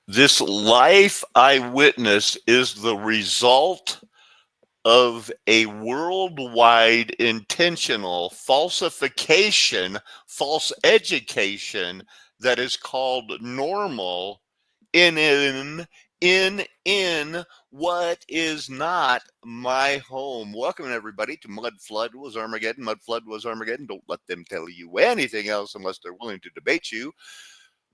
This life I witness is the result of a worldwide intentional falsification, false education that is called normal in what is not my home. Welcome everybody to Mud Flood Was Armageddon. Mud Flood Was Armageddon. Don't let them tell you anything else unless they're willing to debate you.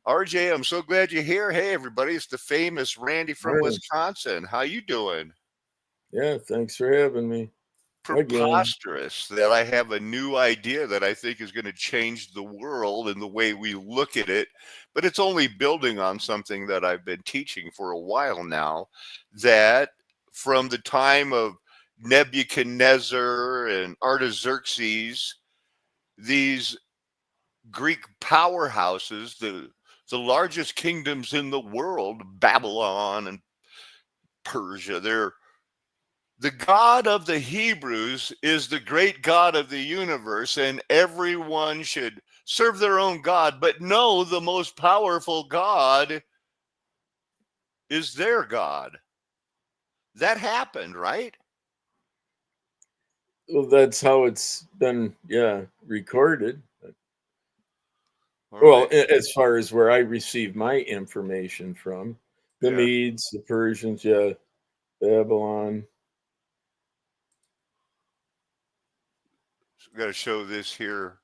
RJ, I'm so glad you're here. Hey everybody, it's the famous Randy from Morning. Wisconsin. How you doing? Yeah, thanks for having me again. Preposterous that I have a new idea that I think is going to change the world and the way we look at it. But it's only building on something that I've been teaching for a while now. That from the time of Nebuchadnezzar and Artaxerxes, these Greek powerhouses, the largest kingdoms in the world, Babylon and Persia, the God of the Hebrews is the great God of the universe, and everyone should serve their own God, but know the most powerful God is their God. That happened, right? Well, that's how it's been, recorded. All Well, right. as far as where I receive my information from, the Yeah. Medes, the Persians, Babylon. So I've got to show this here.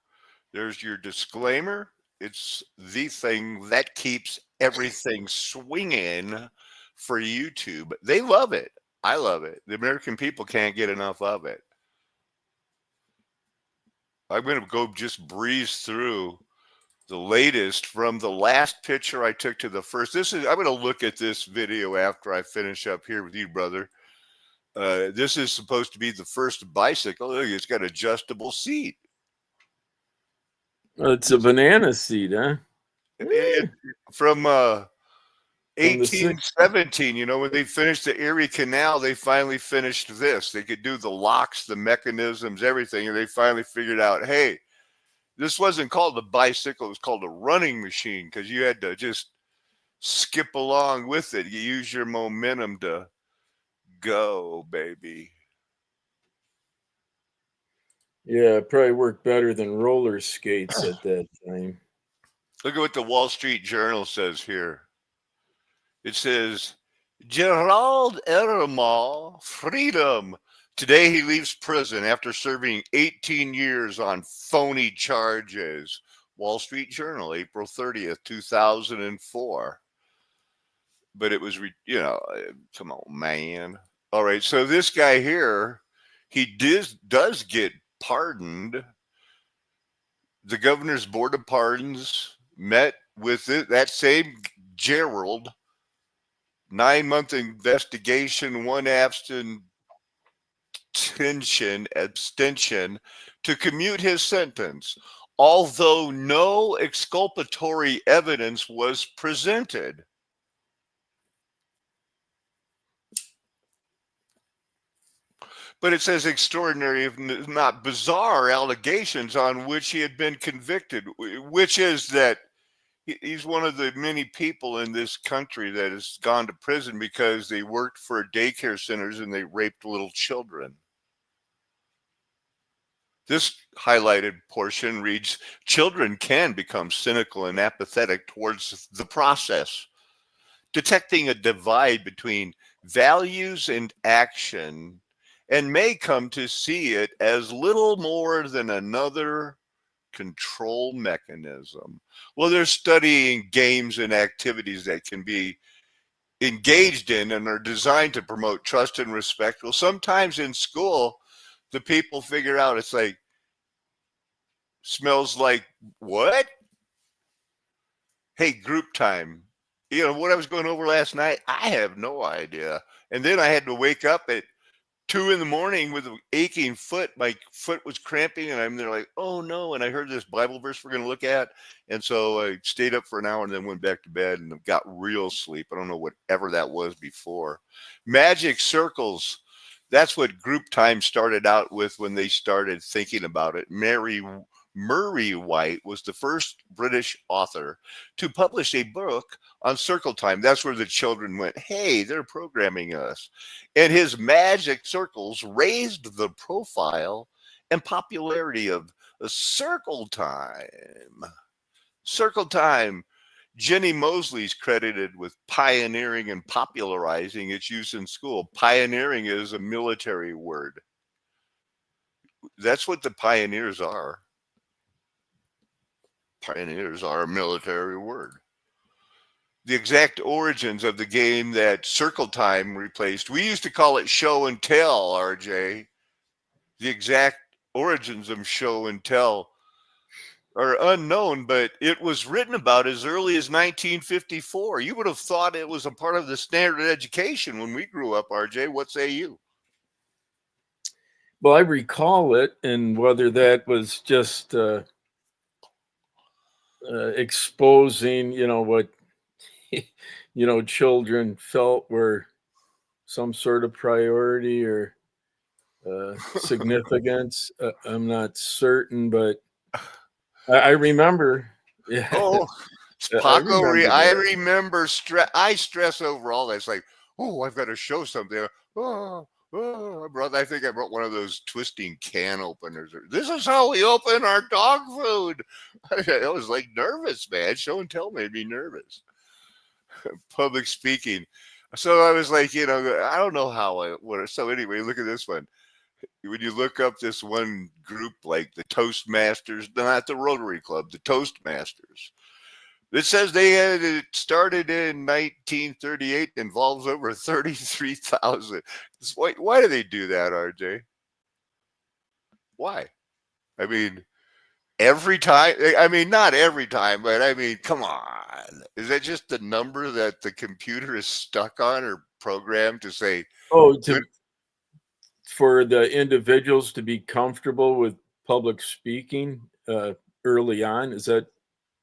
There's your disclaimer. It's the thing that keeps everything swinging for YouTube. They love it. I love it. The American people can't get enough of it. I'm going to go just breeze through the latest from the last picture I took to the first. I'm going to look at this video after I finish up here with you, brother. This is supposed to be the first bicycle. Look, it's got adjustable seat. It's a banana seed, huh? It, from From the six. 1817, when they finished the Erie Canal, they finally finished this. They could do the locks, the mechanisms, everything, and they finally figured out, hey, this wasn't called a bicycle; it was called a running machine because you had to just skip along with it. You use your momentum to go, baby. Yeah, it probably worked better than roller skates at that time. Look at what the Wall Street Journal says here. It says, Gerald Ermal, freedom. Today he leaves prison after serving 18 years on phony charges. Wall Street Journal, April 30th, 2004. But it was, come on, man. All right, so this guy here, he does get pardoned. The governor's board of pardons met with that same Gerald. 9-month investigation, one abstention to commute his sentence, although no exculpatory evidence was presented. But it says extraordinary, if not bizarre, allegations on which he had been convicted, which is that he's one of the many people in this country that has gone to prison because they worked for daycare centers and they raped little children. This highlighted portion reads, children can become cynical and apathetic towards the process, detecting a divide between values and action, and may come to see it as little more than another control mechanism. Well, they're studying games and activities that can be engaged in and are designed to promote trust and respect. Well, sometimes in school, the people figure out it's like, smells like what? Hey, group time. What I was going over last night, I have no idea. And then I had to wake up at 2 in the morning with an aching foot. My foot was cramping, and I'm there like, oh no. And I heard this Bible verse we're going to look at. And so I stayed up for an hour and then went back to bed and got real sleep. I don't know whatever that was before. Magic circles. That's what group time started out with when they started thinking about it. Murray White was the first British author to publish a book on circle time. That's where the children went, hey, they're programming us. And his magic circles raised the profile and popularity of circle time. Circle time. Jenny Mosley's credited with pioneering and popularizing its use in school. Pioneering is a military word. That's what the pioneers are. Pioneers are a military word. The exact origins of the game that Circle Time replaced, we used to call it show and tell, RJ. The exact origins of show and tell are unknown, but it was written about as early as 1954. You would have thought it was a part of the standard education when we grew up, RJ. What say you? Well, I recall it, and whether that was just exposing, what children felt were some sort of priority or significance. I'm not certain, but I remember. Yeah, Oh, I Paco, remember I that. remember I stress over all that. It's like, oh, I've got to show something. Oh, brother, I think I brought one of those twisting can openers. This is how we open our dog food. I was like nervous, man. Show and tell made me nervous. Public speaking. So I was like, I don't know how I would. So anyway, look at this one. When you look up this one group like the Toastmasters, not the Rotary Club, the Toastmasters, it says it started in 1938, involves over 33,000. Why do they do that, RJ? Why? I mean, every time. I mean, not every time, but I mean, come on. Is that just the number that the computer is stuck on or programmed to say? Oh, Good. for the individuals to be comfortable with public speaking early on. Is that?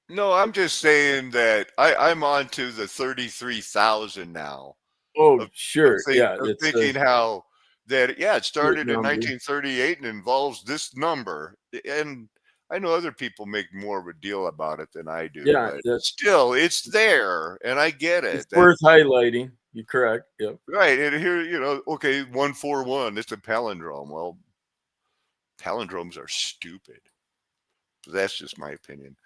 No, I'm just saying that I'm on to the 33,000 now. Oh, of sure. Yeah, of it's a thinking how that it short started in number. 1938 and involves this number. And I know other people make more of a deal about it than I do, Yeah, but still it's there and I get it's it. That worth highlighting. You're correct. Yep. right. And here, okay, 141, it's a palindrome. Well, palindromes are stupid. That's just my opinion.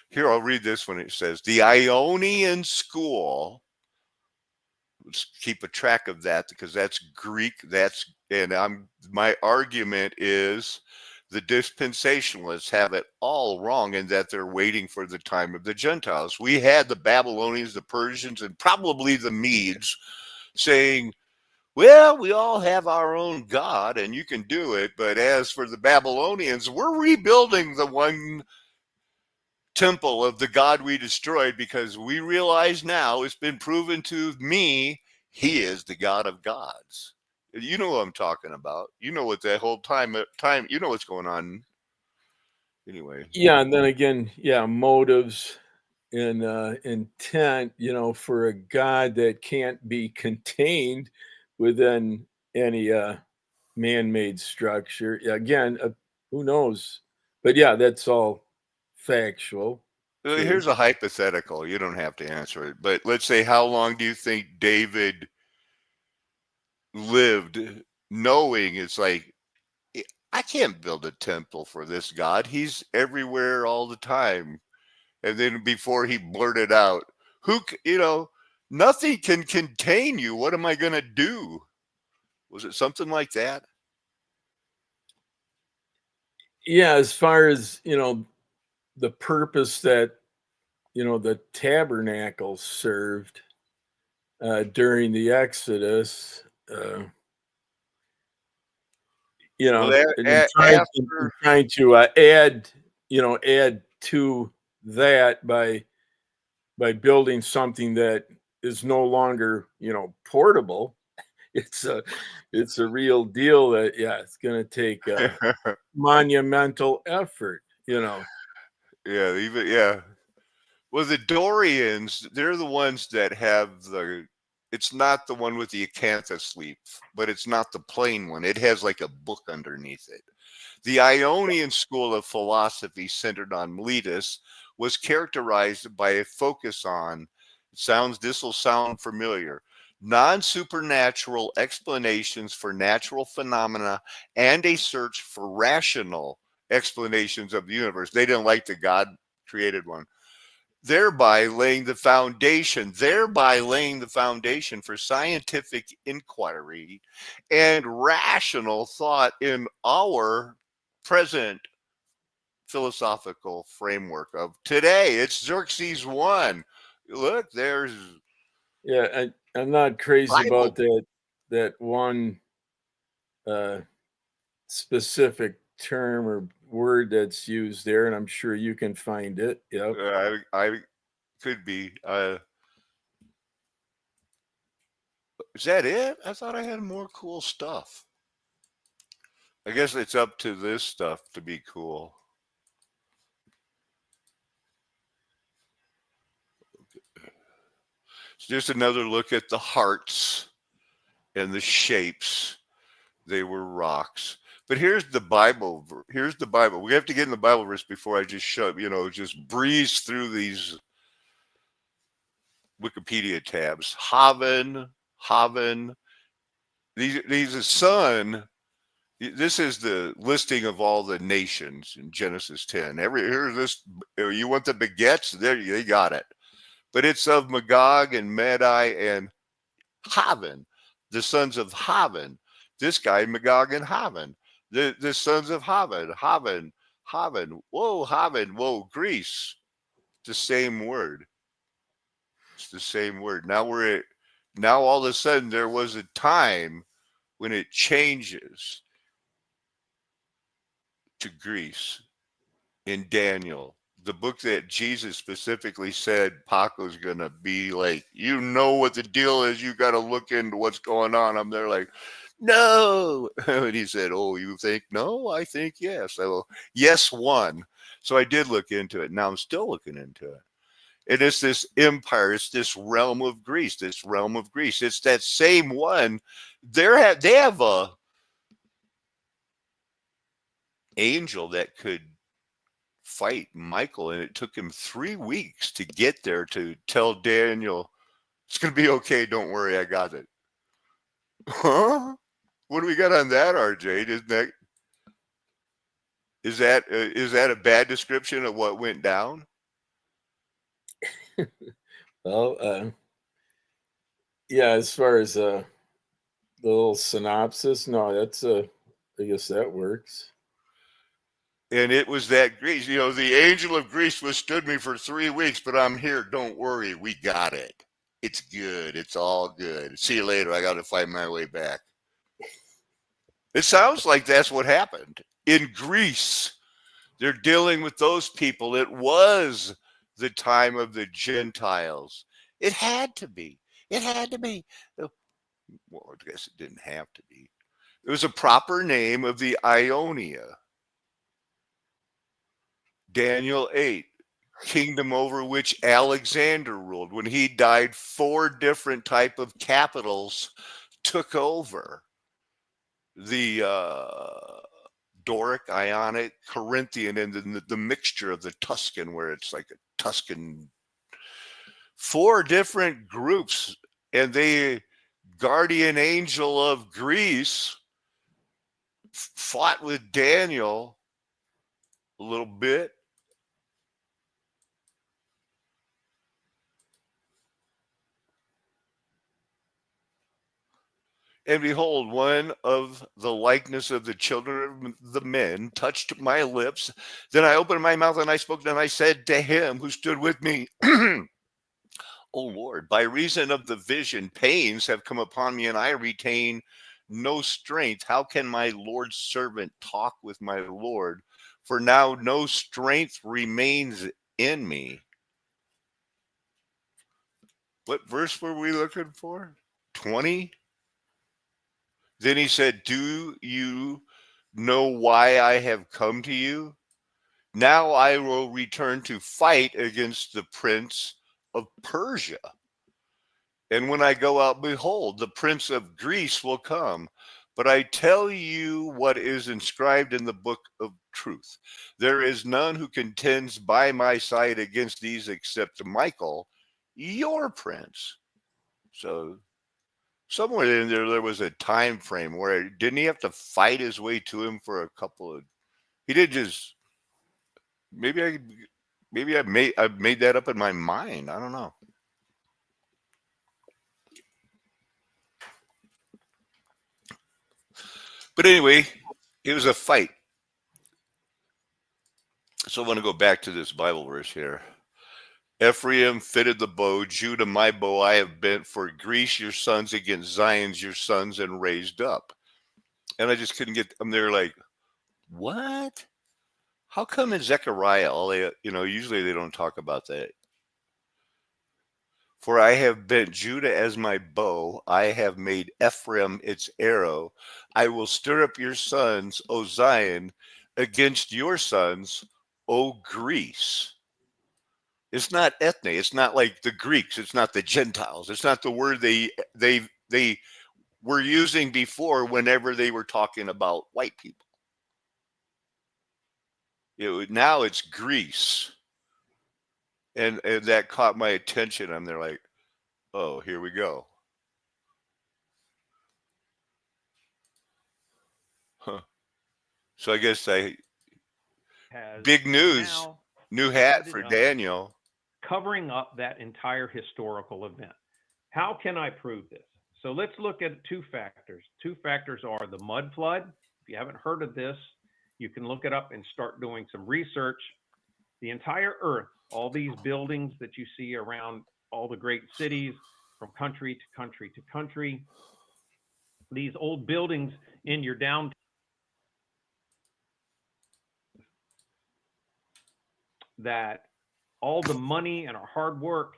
Here, I'll read this one. It says the Ionian school. Let's keep a track of that because that's Greek. My argument is the dispensationalists have it all wrong in that they're waiting for the time of the Gentiles. We had the Babylonians, the Persians, and probably the Medes saying, well, we all have our own God and you can do it. But as for the Babylonians, we're rebuilding the one temple of the God we destroyed because we realize now it's been proven to me he is the God of gods. You know what I'm talking about. You know what that whole time you know what's going on. Anyway. Yeah, and then again, yeah, motives and intent. For a God that can't be contained within any man-made structure. Again, who knows? But yeah, that's all factual, true. Here's a hypothetical. You don't have to answer it, but let's say how long do you think David lived knowing it's like I can't build a temple for this God. He's everywhere all the time. And then before he blurted out, nothing can contain you. What am I going to do? Was it something like that? Yeah, as far as the purpose that the tabernacle served during the Exodus. Well, And then after trying to add to that by building something that is no longer portable. It's a real deal that it's going to take monumental effort. yeah. Well, the Dorians, they're the ones that have it's not the one with the acanthus leaf, but it's not the plain one. It has like a book underneath it. The Ionian school of philosophy, centered on Meletus, was characterized by a focus on, this will sound familiar, non supernatural explanations for natural phenomena and a search for rational explanations of the universe. They didn't like the God created one, thereby laying the foundation for scientific inquiry and rational thought in our present philosophical framework of today. It's Xerxes 1. Look, there's Yeah, I'm not crazy Bible. about that one uh, specific term or word that's used there, and I'm sure you can find it. Yep. I could be. Is that it? I thought I had more cool stuff. I guess it's up to this stuff to be cool. It's just another look at the hearts and the shapes. They were rocks. But here's the Bible. Here's the Bible. We have to get in the Bible verse before I just just breeze through these Wikipedia tabs. Haven. These a son. This is the listing of all the nations in Genesis 10. Here's this. You want the begets? There, they got it. But it's of Magog and Madai and Haven, the sons of Haven. This guy, Magog and Haven. The sons of Haven. Whoa, Greece. It's the same word. It's the same word. Now all of a sudden there was a time when it changes to Greece in Daniel. The book that Jesus specifically said Paco's going to be like, you know what the deal is. You got to look into what's going on. I'm there like, no. And he said, oh, you think no? I think yes. I will. Yes, one. So I did look into it. Now I'm still looking into it. It is this empire. It's this realm of Greece. It's that same one. They have a angel that could fight Michael, and it took him 3 weeks to get there to tell Daniel, it's going to be okay. Don't worry. I got it. Huh? What do we got on that, RJ? Is that a bad description of what went down? Well, yeah, as far as the little synopsis, no, that's I guess that works. And it was that Greece. The angel of Greece withstood me for 3 weeks, but I'm here. Don't worry. We got it. It's good. It's all good. See you later. I got to find my way back. It sounds like that's what happened in Greece. They're dealing with those people. It was the time of the Gentiles. It had to be. It had to be. Well, I guess it didn't have to be. It was a proper name of the Ionia. Daniel 8, kingdom over which Alexander ruled. When he died, 4 different type of capitals took over. The Doric, Ionic, Corinthian, and then the mixture of the Tuscan, where it's like a Tuscan. 4 different groups, and the guardian angel of Greece fought with Daniel a little bit. And behold, one of the likeness of the children of the men touched my lips. Then I opened my mouth and I spoke, and I said to him who stood with me, O Lord, by reason of the vision, pains have come upon me, and I retain no strength. How can my Lord's servant talk with my Lord? For now no strength remains in me. What verse were we looking for? 20? Then he said, do you know why I have come to you? Now I will return to fight against the prince of Persia. And when I go out, behold, the prince of Greece will come. But I tell you what is inscribed in the book of truth. There is none who contends by my side against these except Michael, your prince. So somewhere in there was a time frame where didn't he have to fight his way to him for a couple of he did just maybe I made that up in my mind. I don't know. But anyway, it was a fight. So I want to go back to this Bible verse here. Ephraim fitted the bow, Judah my bow I have bent for Greece your sons against Zion's your sons and raised up. And I just couldn't get them there like, what? How come in Zechariah all they usually they don't talk about that. For I have bent Judah as my bow, I have made Ephraim its arrow. I will stir up your sons, O Zion, against your sons, O Greece. It's not ethne. It's not like the Greeks. It's not the Gentiles. It's not the word they were using before whenever they were talking about white people. Now it's Greece, and that caught my attention. I'm there like, oh, here we go. Huh. So I guess big news, new hat for Daniel. Covering up that entire historical event. How can I prove this? So let's look at two factors. Two factors are the mud flood. If you haven't heard of this, you can look it up and start doing some research. The entire earth, all these buildings that you see around all the great cities from country to country to country, these old buildings in your downtown, that all the money and our hard work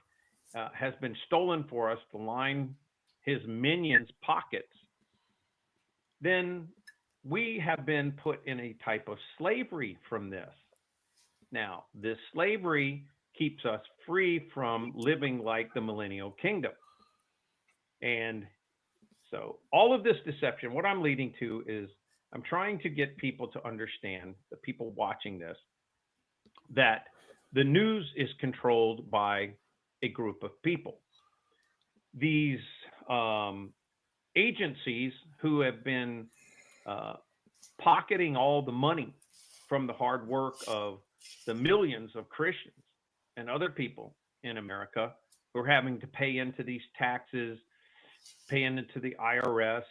has been stolen for us to line his minions' pockets, then we have been put in a type of slavery from this. Now, this slavery keeps us free from living like the millennial kingdom. And so all of this deception, what I'm leading to is I'm trying to get people to understand, the people watching this, that the news is controlled by a group of people. These agencies who have been pocketing all the money from the hard work of the millions of Christians and other people in America who are having to pay into these taxes, paying into the IRS.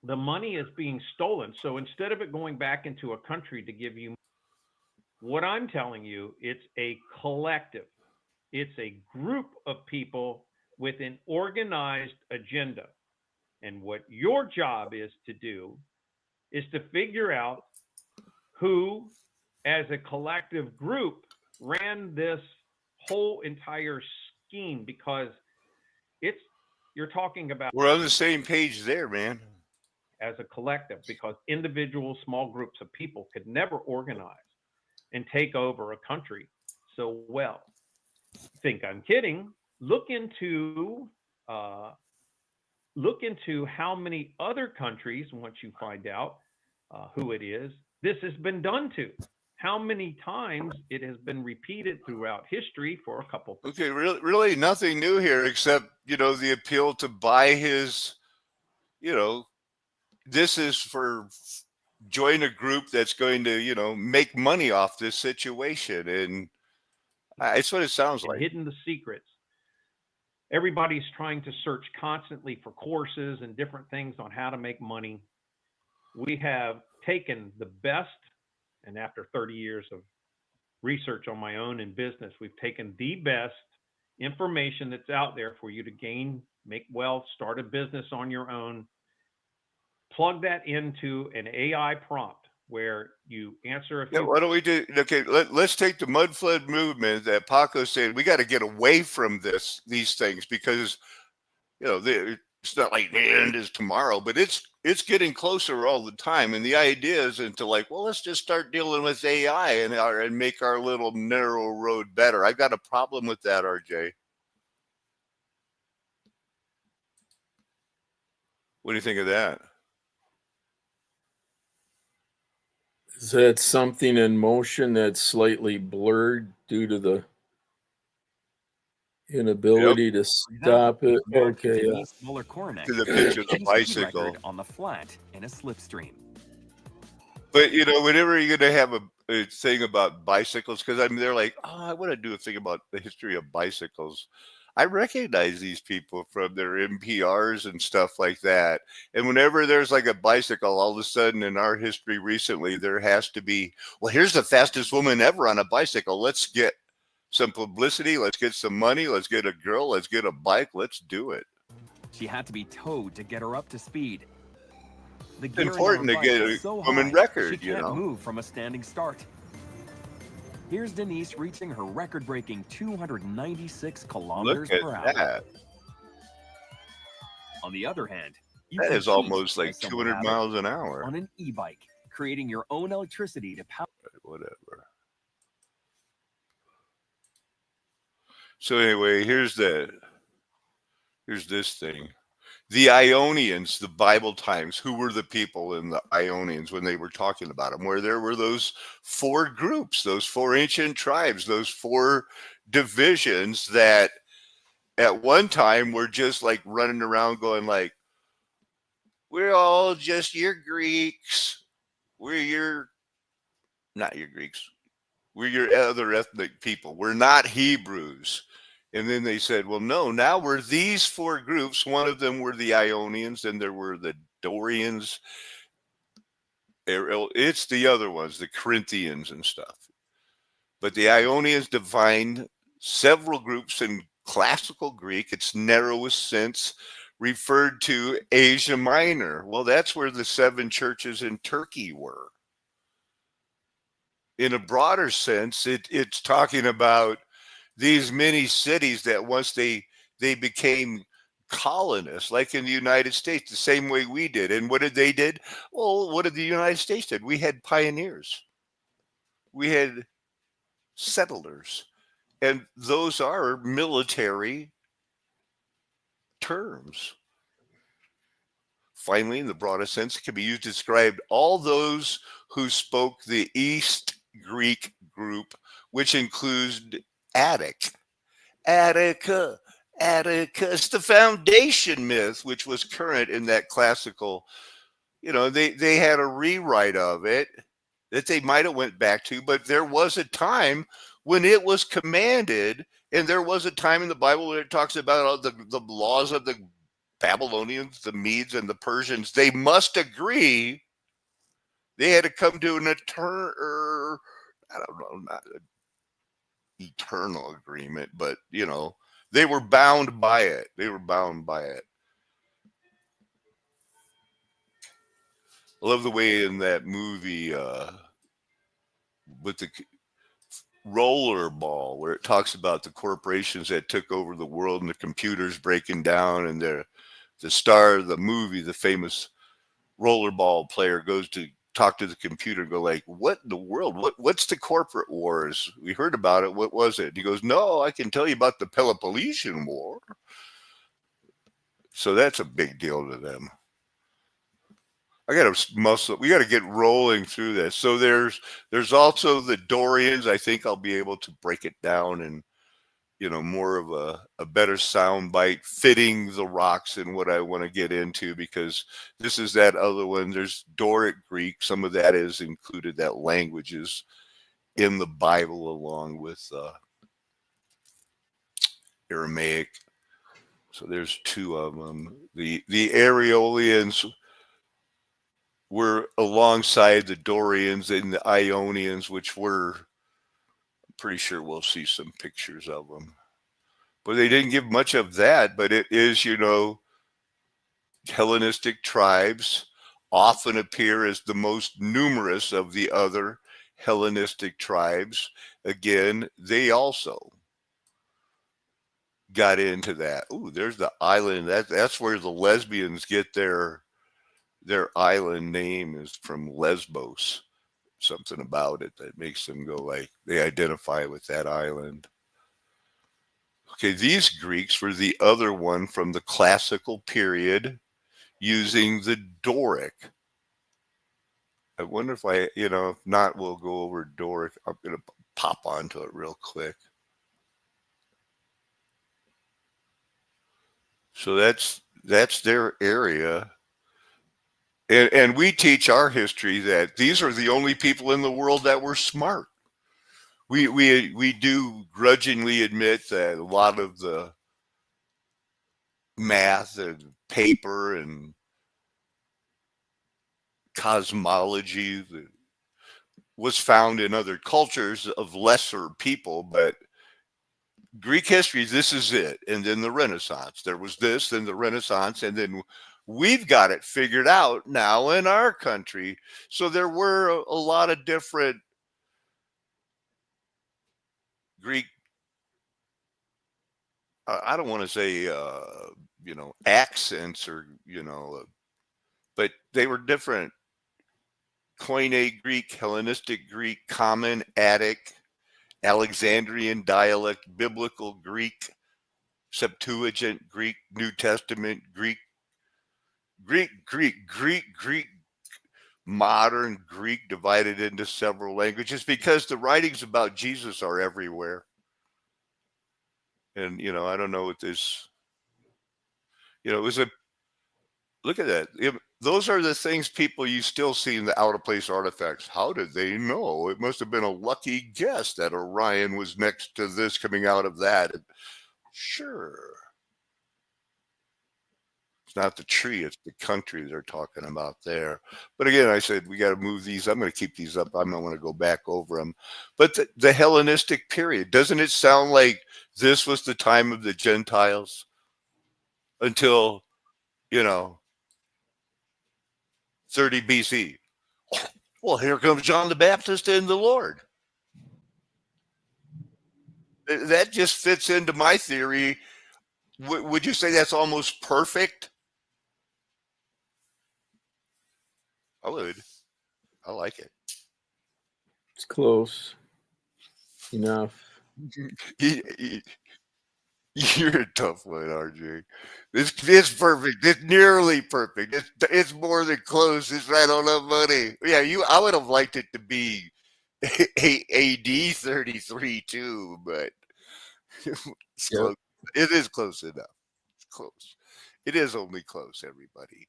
The money is being stolen. So instead of it going back into a country to give you, what I'm telling you, it's a collective. It's a group of people with an organized agenda. And what your job is to do is to figure out who, as a collective group, ran this whole entire scheme, because you're talking about, We're on the same page there, man. as a collective, because individual small groups of people could never organize and take over a country so well. Think I'm kidding? Look into how many other countries, once you find out who it is, this has been done to. How many times it has been repeated throughout history for a couple. Okay, really nothing new here except, the appeal to buy his, this is for join a group that's going to, make money off this situation. And it's what it sounds like. Hidden the secrets. Everybody's trying to search constantly for courses and different things on how to make money. We have taken the best, and after 30 years of research on my own in business, we've taken the best information that's out there for you to gain, make wealth, start a business on your own, plug that into an AI prompt where you answer a few. Yeah, why don't we do? Okay, let's take the mud flood movement that Paco said. We got to get away from these things because it's not like the end is tomorrow, but it's getting closer all the time. And the idea isn't to like, well, let's just start dealing with AI and make our little narrow road better. I've got a problem with that, RJ. What do you think of that? that something in motion that's slightly blurred due to the inability to stop it? Okay, yeah. To the picture of the bicycle. On the flat in a slipstream. But whenever you're gonna have a thing about bicycles, because I mean they're like, oh, I want to do a thing about the history of bicycles. I recognize these people from their NPRs and stuff like that. And whenever there's like a bicycle, all of a sudden in our history recently, there has to be, well, here's the fastest woman ever on a bicycle. Let's get some publicity. Let's get some money. Let's get a girl. Let's get a bike. Let's do it. She had to be towed to get her up to speed. The It's important to get a woman record, she can't move from a standing start. Here's Denise reaching her record-breaking 296 kilometers per hour. That. On the other hand, you That can is almost cheat, like as some 200 have it, miles an hour. on an e-bike, creating your own electricity to power. Whatever. So anyway, here's this thing. The Ionians, the Bible times, who were the people in the Ionians when they were talking about them, where there were those 4 groups, those 4 ancient tribes, those 4 divisions that at one time were just like running around going like, we're all just your Greeks. Not your Greeks. We're your other ethnic people. We're not Hebrews. And then they said, well, no, now we're these 4 groups. One of them were the Ionians, and there were the Dorians. It's the other ones, the Corinthians and stuff. But the Ionians defined several groups in classical Greek, its narrowest sense, referred to Asia Minor. Well, that's where the 7 churches in Turkey were. In a broader sense, it's talking about these many cities that once they became colonists, like in the United States, the same way we did. And what did they did? Well, what did the United States did? We had pioneers. We had settlers. And those are military terms. Finally, in the broadest sense, it can be used to describe all those who spoke the East Greek group, which includes Attica. It's the foundation myth, which was current in that classical. They had a rewrite of it that they might have went back to, but there was a time when it was commanded, and there was a time in the Bible where it talks about the laws of the Babylonians, the Medes, and the Persians. They must agree. They had to come to an not an eternal agreement, but they were bound by it. I love the way in that movie with the rollerball, where it talks about the corporations that took over the world and the computers breaking down, and the star of the movie, the famous rollerball player, goes to talk to the computer and go like, what in the world? What's the corporate wars? We heard about it. What was it? And he goes, no, I can tell you about the Peloponnesian War. So that's a big deal to them. We got to get rolling through this. So there's also the Dorians. I think I'll be able to break it down and more of a better sound bite fitting the rocks and what I want to get into, because this is that other one. There's Doric Greek. Some of that is included, that language is in the Bible along with Aramaic. So there's 2 of them. The Aeolians were alongside the Dorians and the Ionians, which were, pretty sure we'll see some pictures of them. But they didn't give much of that, but it is, Hellenistic tribes often appear as the most numerous of the other Hellenistic tribes. Again, they also got into that. Ooh, there's the island. That's where the lesbians get their island name, is from Lesbos. Something about it that makes them go like, they identify with that island. Okay, these Greeks were the other one from the classical period using the Doric. I wonder if if not, we'll go over Doric. I'm going to pop onto it real quick. So that's their area. And we teach our history that these are the only people in the world that were smart. We do grudgingly admit that a lot of the math and paper and cosmology that was found in other cultures of lesser people, but Greek history, this is it. And then the Renaissance. There was this, then the Renaissance, and then we've got it figured out now in our country. So there were a lot of different Greek, I don't want to say, accents or, but they were different. Koine Greek, Hellenistic Greek, Common, Attic, Alexandrian dialect, Biblical Greek, Septuagint Greek, New Testament Greek, Greek, modern Greek divided into several languages because the writings about Jesus are everywhere. And, I don't know what this, it was look at that. Those are the things people you still see in the out of place artifacts. How did they know? It must have been a lucky guess that Orion was next to this coming out of that. And sure. It's not the tree, it's the country they're talking about there. But again, I said we got to move these. I'm going to keep these up. I don't want to go back over them. But the Hellenistic period, doesn't it sound like this was the time of the Gentiles until, 30 BC? Well, here comes John the Baptist and the Lord. That just fits into my theory. Would you say that's almost perfect? I would. I like it. It's close enough. You're a tough one, RJ. It's perfect. It's nearly perfect. It's more than close. It's right on the money. Yeah, I would have liked it to be AD 33 too, but it's Yep. close. It is close enough. It's close. It is only close, everybody.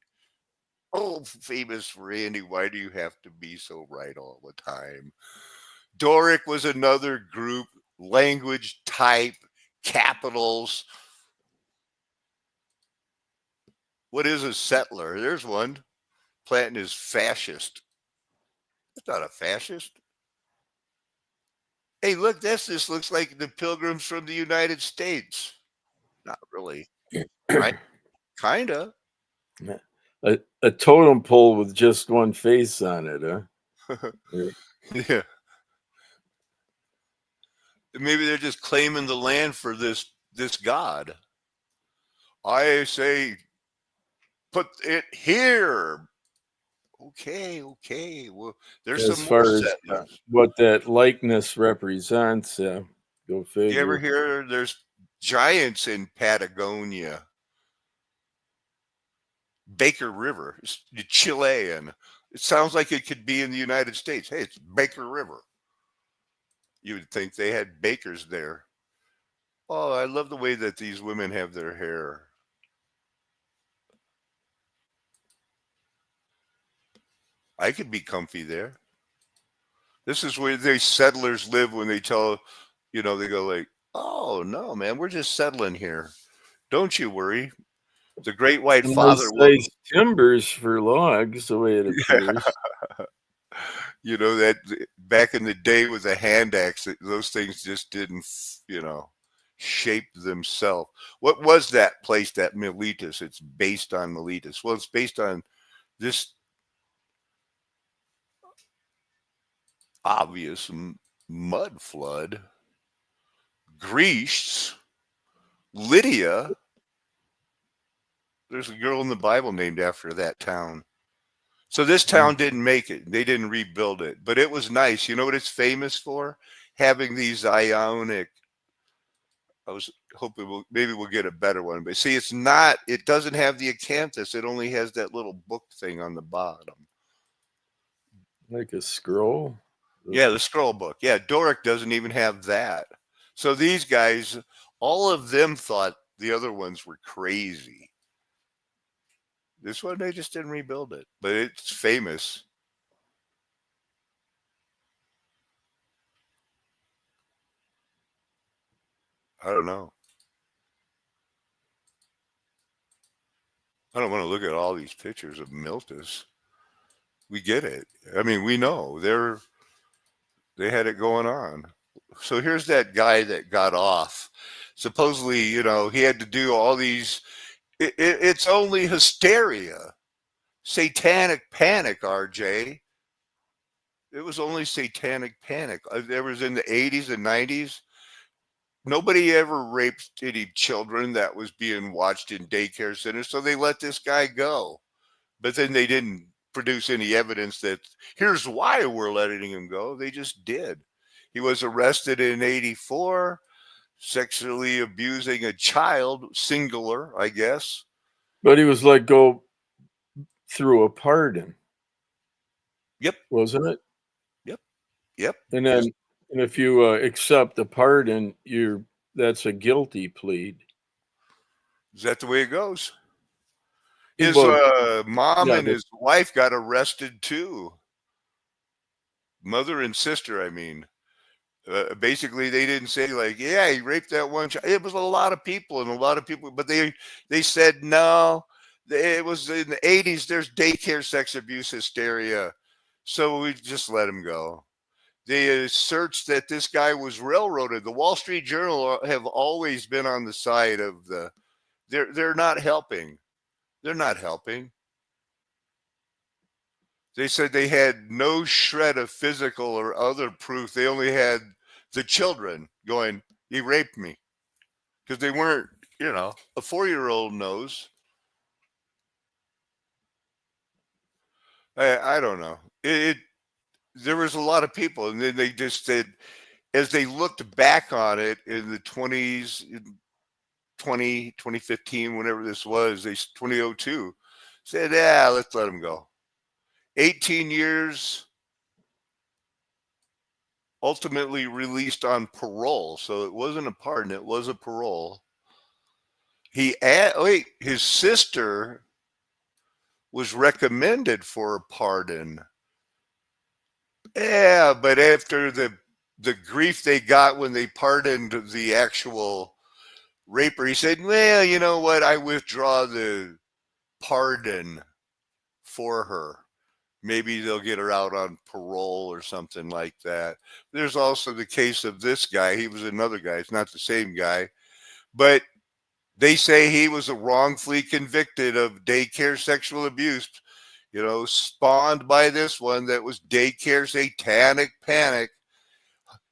Oh, famous Randy, why do you have to be so right all the time? Doric was another group, language, type, capitals. What is a settler? There's one. Plantin is fascist. It's not a fascist. Hey, look, this looks like the pilgrims from the United States. Not really. Right? Kinda. A totem pole with just one face on it, huh? Yeah. Maybe they're just claiming the land for this god. I say put it here. Okay. Well, there's As some more far as settlers. what that likeness represents, go You figure. ever hear there's giants in Patagonia? Baker River, it's Chilean. It sounds like it could be in the United States. Hey, it's Baker River. You would think they had bakers there. Oh, I love the way that these women have their hair. I could be comfy there. This is where the settlers live when they tell, they go like, oh, no, man, we're just settling here. Don't you worry. The great white father will. Nice timbers for logs, the way it appears. That back in the day with a hand axe, those things just didn't, shape themselves. What was that place, that Miletus? It's based on Miletus. Well, it's based on this obvious mud flood. Greece, Lydia. There's a girl in the Bible named after that town. So this town didn't make it. They didn't rebuild it, but it was nice. You know what it's famous for? Having these Ionic. I was hoping maybe we'll get a better one, but see, it doesn't have the acanthus. It only has that little book thing on the bottom. Like a scroll? Yeah, the scroll book. Yeah, Doric doesn't even have that. So these guys, all of them thought the other ones were crazy. This one, they just didn't rebuild it, but it's famous. I don't know. I don't want to look at all these pictures of Miltus. We get it. I mean, we know they had it going on. So here's that guy that got off. Supposedly, he had to do all these. It's only hysteria, satanic panic. RJ, it was only satanic panic. There was in the 80s and 90s. Nobody ever raped any children that was being watched in daycare centers, so they let this guy go. But then they didn't produce any evidence that here's why we're letting him go. They just did. He was arrested in 84, sexually abusing a child, singular, I guess. But he was let go through a pardon. Yep. Wasn't it? Yep. And then, and if you accept the pardon, that's a guilty plea. Is that the way it goes? His Well, mom yeah, and his wife got arrested too. Mother and sister, I mean. Basically, they didn't say like, yeah, he raped that one child. It was a lot of people, but they said no. It was in the 80s. There's daycare sex abuse hysteria, so we just let him go. They searched that this guy was railroaded. The Wall Street Journal have always been on the side of the. They're not helping. They're not helping. They said they had no shred of physical or other proof. They only had the children going, he raped me. Because they weren't, a 4-year-old knows. I don't know. There was a lot of people, and then they just said, as they looked back on it in the 20s, 2015, whenever this was, 2002, said, yeah, let's let him go. 18 years, ultimately released on parole. So it wasn't a pardon, it was a parole. His sister was recommended for a pardon. Yeah, but after the grief they got when they pardoned the actual raper, he said, well, you know what? I withdraw the pardon for her. Maybe they'll get her out on parole or something like that. There's also the case of this guy. He was another guy. It's not the same guy. But they say he was wrongfully convicted of daycare sexual abuse, spawned by this one that was daycare satanic panic.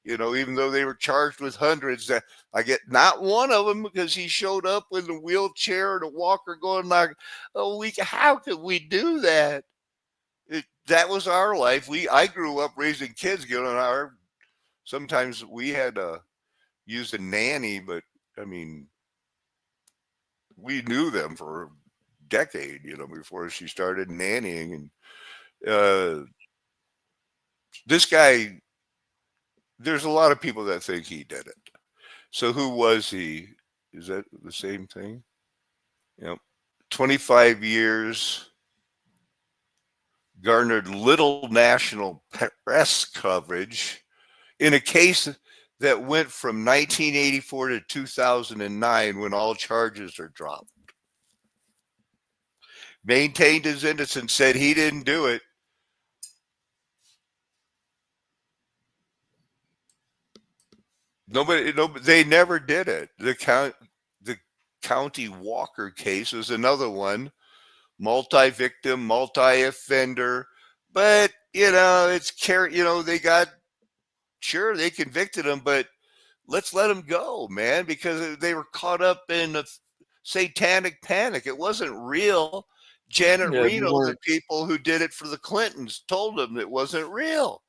Even though they were charged with hundreds, I get not one of them because he showed up with a wheelchair and a walker going like, oh, how could we do that? That was our life. I grew up raising kids. Sometimes we had to use a nanny, but I mean, we knew them for a decade, before she started nannying. And this guy, there's a lot of people that think he did it. So who was he? Is that the same thing? 25 years, garnered little national press coverage in a case that went from 1984 to 2009 when all charges are dropped. Maintained his innocence, said he didn't do it. They never did it. The County Walker case is another one, multi-victim, multi-offender, but they convicted him, but let's let him go, man, because they were caught up in a satanic panic. It wasn't real. Janet Reno, the people who did it for the Clintons, told them it wasn't real.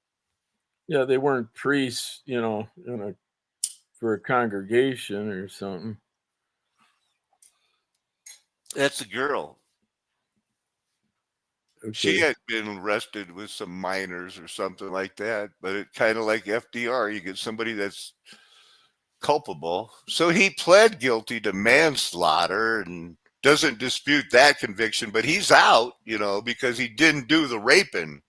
Yeah, they weren't priests, for a congregation or something. That's the girl. She Okay. had been arrested with some minors or something like that, but it kind of like FDR, you get somebody that's culpable. So he pled guilty to manslaughter and doesn't dispute that conviction, but he's out, because he didn't do the raping.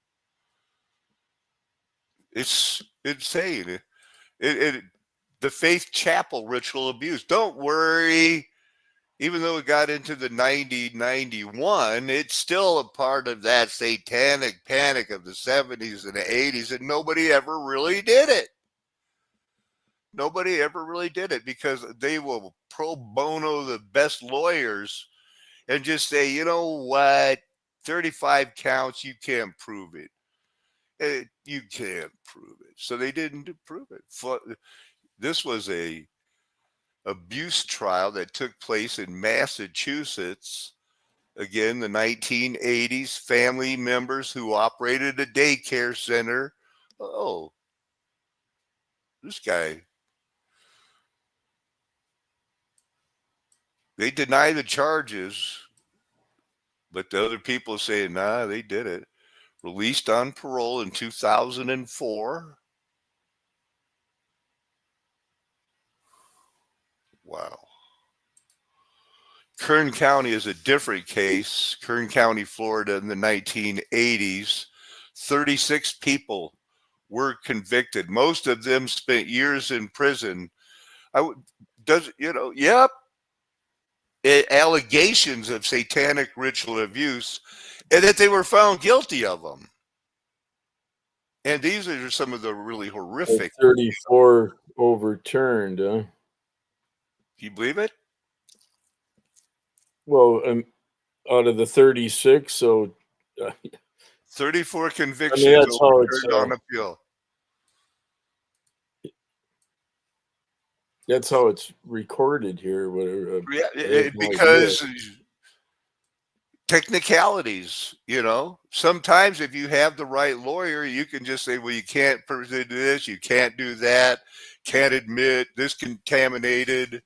It's insane. The Faith Chapel ritual abuse. Don't worry. Even though it got into the 91, it's still a part of that satanic panic of the 70s and the 80s, and nobody ever really did it. Nobody ever really did it because they will pro bono the best lawyers and just say, you know what, 35 counts, you can't prove it. You can't prove it. So they didn't prove it. This was a abuse trial that took place in Massachusetts. Again, the 1980s, family members who operated a daycare center. Oh, this guy. They deny the charges, but the other people say, nah, they did it. Released on parole in 2004. Wow. Kern County is a different case. Kern County, Florida, in the 1980s, 36 people were convicted. Most of them spent years in prison. Yep. Allegations of satanic ritual abuse, and that they were found guilty of them. And these are some of the really horrific. 34 overturned, huh? Do you believe it? Well, out of the 36, so 34 convictions that's how it's, overturned on appeal. that's how it's recorded here. Whatever. Because technicalities, sometimes if you have the right lawyer, you can just say, well, you can't do this, you can't do that, can't admit this contaminated.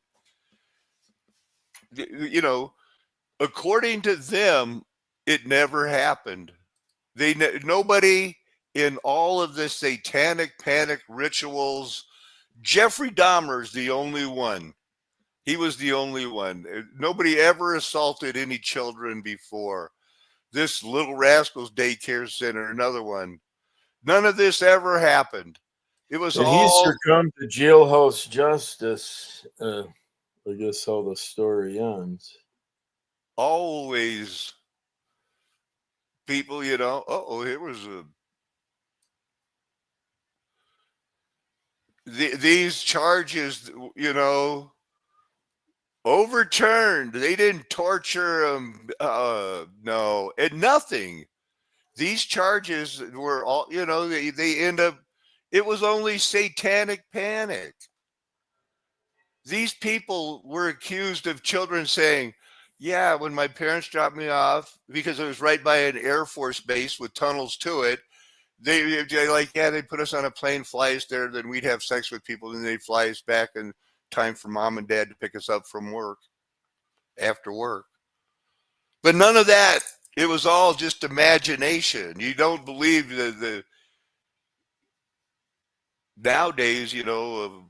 According to them, it never happened. Nobody in all of the satanic panic rituals, Jeffrey Dahmer's the only one. He was the only one. Nobody ever assaulted any children before. This Little Rascals Daycare Center, another one. None of this ever happened. It was and all. He succumbed to jailhouse justice. I guess how the story ends. Always people, here was these charges, overturned. They didn't torture them. No, and nothing. These charges were all, they end up, it was only satanic panic. These people were accused of children saying, yeah, when my parents dropped me off, because it was right by an Air Force base with tunnels to it, they put us on a plane, fly us there, then we'd have sex with people, and they'd fly us back in time for mom and dad to pick us up from work, after work. But none of that. It was all just imagination. You don't believe the nowadays, you're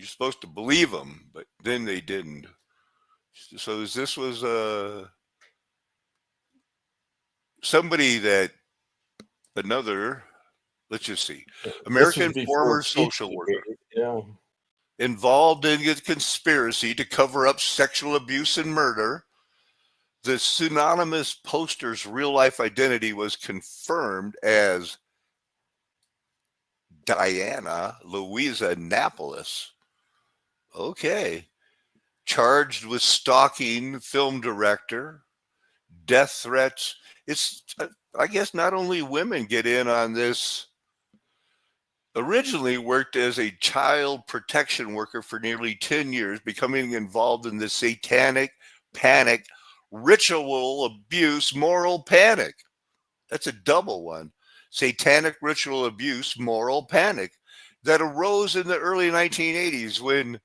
supposed to believe them, but then they didn't. So this was somebody that let's just see, American former social worker, involved in a conspiracy to cover up sexual abuse and murder. The pseudonymous poster's real life identity was confirmed as Diana Louisa Napolis. Okay. Charged with stalking film director, death threats. It's, I guess, not only women get in on this. Originally worked as a child protection worker for nearly 10 years, becoming involved in the satanic panic, ritual abuse, moral panic. That's a double one. Satanic ritual abuse, moral panic that arose in the early 1980s when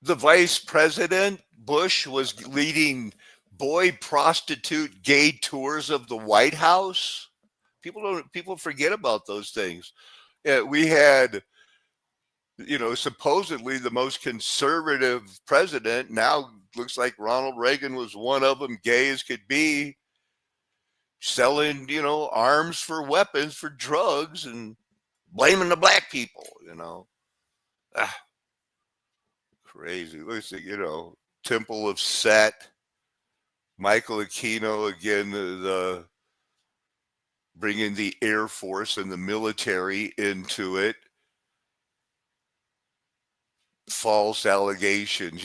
the Vice President Bush was leading boy prostitute gay tours of the White House. People forget about those things. Yeah, we had, supposedly the most conservative president. Now looks like Ronald Reagan was one of them, gay as could be, selling, arms for weapons for drugs and blaming the black people, Ah, crazy. Listen, Temple of Set, Michael Aquino again, the bringing the Air Force and the military into it. False allegations,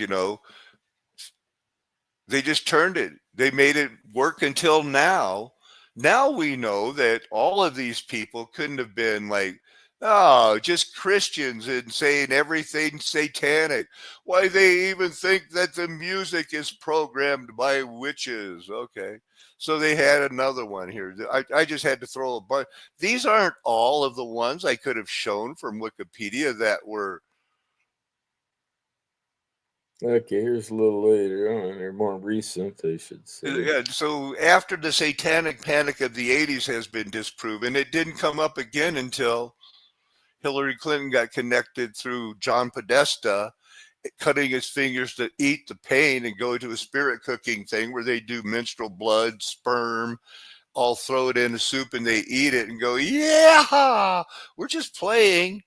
they just turned it. They made it work until now. Now we know that all of these people couldn't have been like, oh, just Christians and saying everything satanic. Why they even think that the music is programmed by witches. Okay. So they had another one here. I just had to throw a bunch. These aren't all of the ones I could have shown from Wikipedia that were. Okay, here's a little later on. They're more recent, I should say. Yeah, so after the satanic panic of the 80s has been disproven, it didn't come up again until Hillary Clinton got connected through John Podesta, cutting his fingers to eat the pain and go to a spirit cooking thing where they do menstrual blood, sperm, all throw it in a soup and they eat it and go, yeah, we're just playing.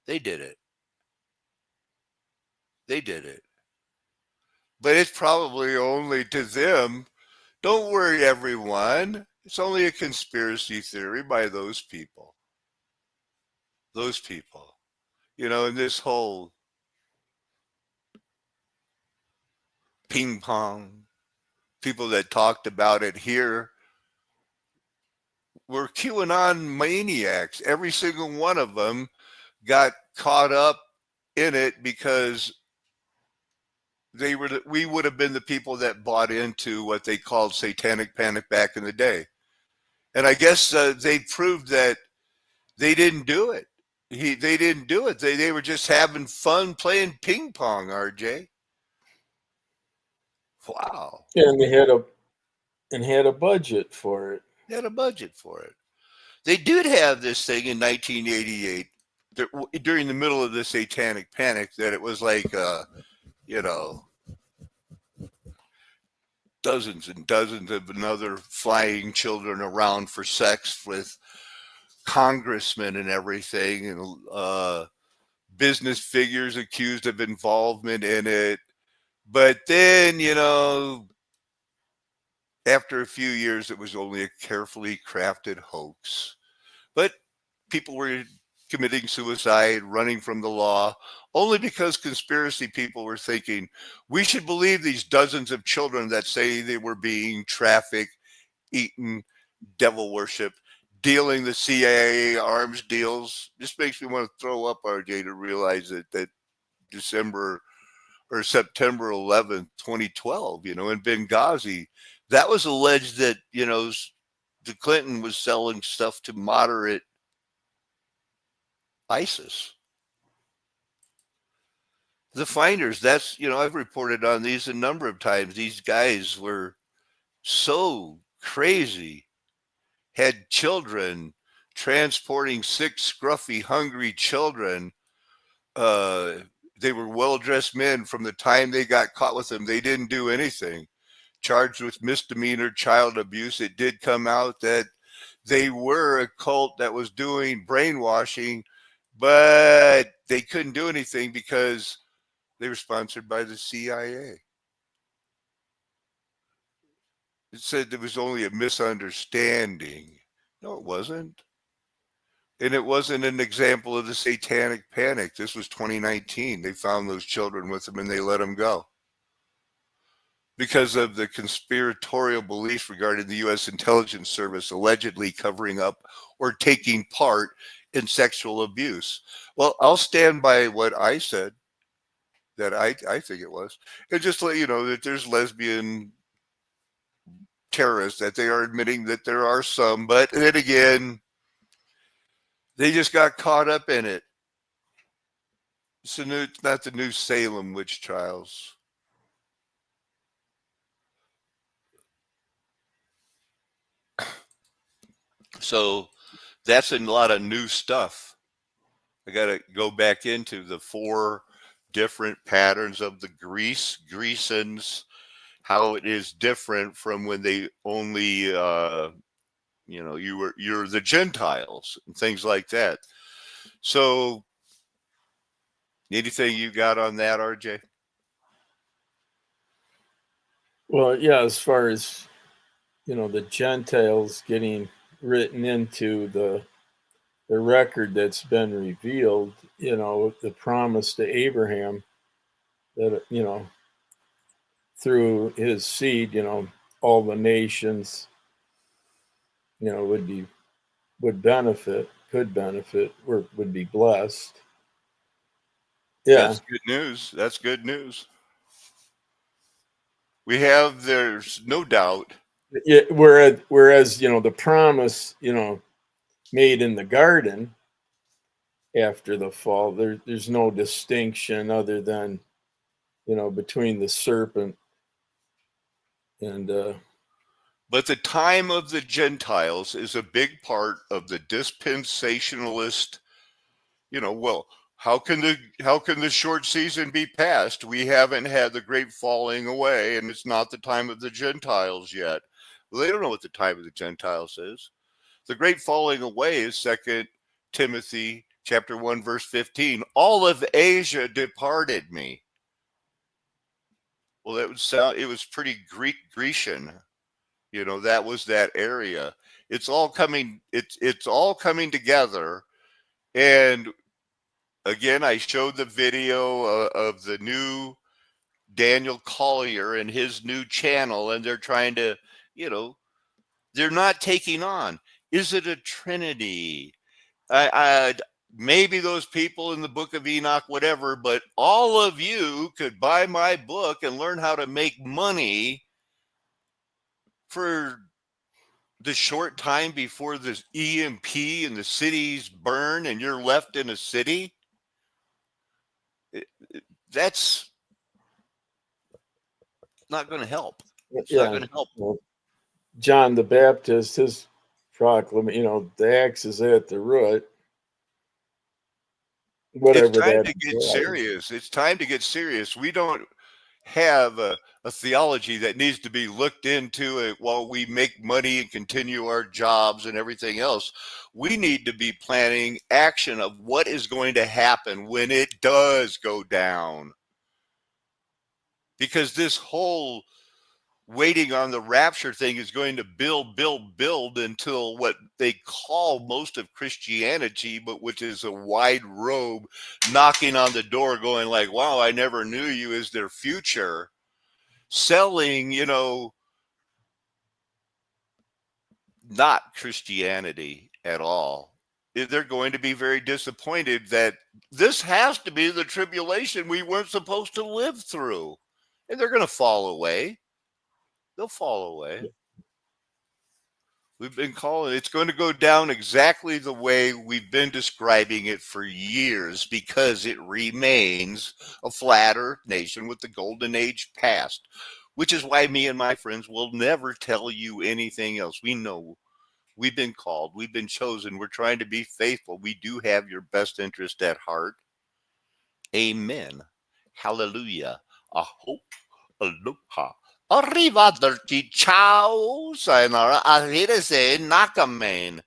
They did it. They did it. But it's probably only to them. Don't worry, everyone. It's only a conspiracy theory by those people. Those people. And this whole ping pong, people that talked about it here were QAnon maniacs. Every single one of them got caught up in it because we would have been the people that bought into what they called satanic panic back in the day. And I guess they proved that they didn't do it. They didn't do it. They were just having fun playing ping pong, RJ. Wow. Yeah, and they had a budget for it. They had a budget for it. They did have this thing in 1988 during the middle of the satanic panic that it was like, dozens and dozens of another flying children around for sex with congressmen and everything, and business figures accused of involvement in it. But then, after a few years, it was only a carefully crafted hoax. But people were committing suicide, running from the law, only because conspiracy people were thinking, we should believe these dozens of children that say they were being trafficked, eaten, devil worship, dealing the CIA arms deals. This makes me want to throw up, RJ, to realize that December or September 11th, 2012, in Benghazi, that was alleged that, the Clinton was selling stuff to moderate ISIS. The finders, that's, I've reported on these a number of times. These guys were so crazy, had children, transporting sick, scruffy, hungry children. They were well-dressed men. From the time they got caught with them, they didn't do anything. Charged with misdemeanor child abuse. It did come out that they were a cult that was doing brainwashing, but they couldn't do anything because they were sponsored by the CIA. It said there was only a misunderstanding. No, it wasn't. And it wasn't an example of the satanic panic. This was 2019. They found those children with them and they let them go because of the conspiratorial beliefs regarding the U.S. intelligence service allegedly covering up or taking part in sexual abuse. Well, I'll stand by what I said, that I think it was. And just to let you know that there's lesbian terrorists, that they are admitting that there are some, but then again, they just got caught up in it. It's not the new Salem witch trials. So that's a lot of new stuff. I got to go back into the 4 different patterns of the Greasons, how it is different from when they only, you're the Gentiles and things like that. So, anything you got on that, RJ? Well, yeah, as far as the Gentiles getting written into the record that's been revealed, the promise to Abraham that through his seed, all the nations, would benefit, could benefit, or would be blessed. Yeah, That's good news. That's good news. There's no doubt. yeah. Whereas the promise, made in the garden after the fall, there's no distinction other than between the serpent and But the time of the Gentiles is a big part of the dispensationalist, well, how can the short season be passed? We haven't had the great falling away, and it's not the time of the Gentiles yet. Well, they don't know what the time of the Gentiles is. The great falling away is 2 Timothy chapter 1 verse 15. All of Asia departed me. Well, it was pretty Grecian. That was that area. It's all coming together. And again, I showed the video of the new Daniel Collier and his new channel, and they're trying to, they're not taking on. Is it a Trinity? I maybe those people in the book of Enoch, whatever, but all of you could buy my book and learn how to make money for the short time before this EMP and the cities burn and you're left in a city. That's not going to help. It's not going to help. Well, John the Baptist, his proclamation, the axe is at the root. Whatever it's time that to get was. serious. It's time to get serious. We don't have a theology that needs to be looked into it while we make money and continue our jobs and everything else. We need to be planning action of what is going to happen when it does go down. Because this whole waiting on the rapture thing is going to build until what they call most of Christianity, but which is a wide robe knocking on the door going like, wow, I never knew you, is their future. Selling, not Christianity at all. They're going to be very disappointed that this has to be the tribulation we weren't supposed to live through. And they're going to fall away. They'll fall away. We've been calling it's going to go down exactly the way we've been describing it for years because it remains a flat earth nation with the golden age past, which is why me and my friends will never tell you anything else. We know we've been called, we've been chosen, we're trying to be faithful. We do have your best interest at heart. Amen. Hallelujah. Aho. Aloha. Arrivederci. Ciao. Sayonara. Auf Wiedersehen. Nakamen.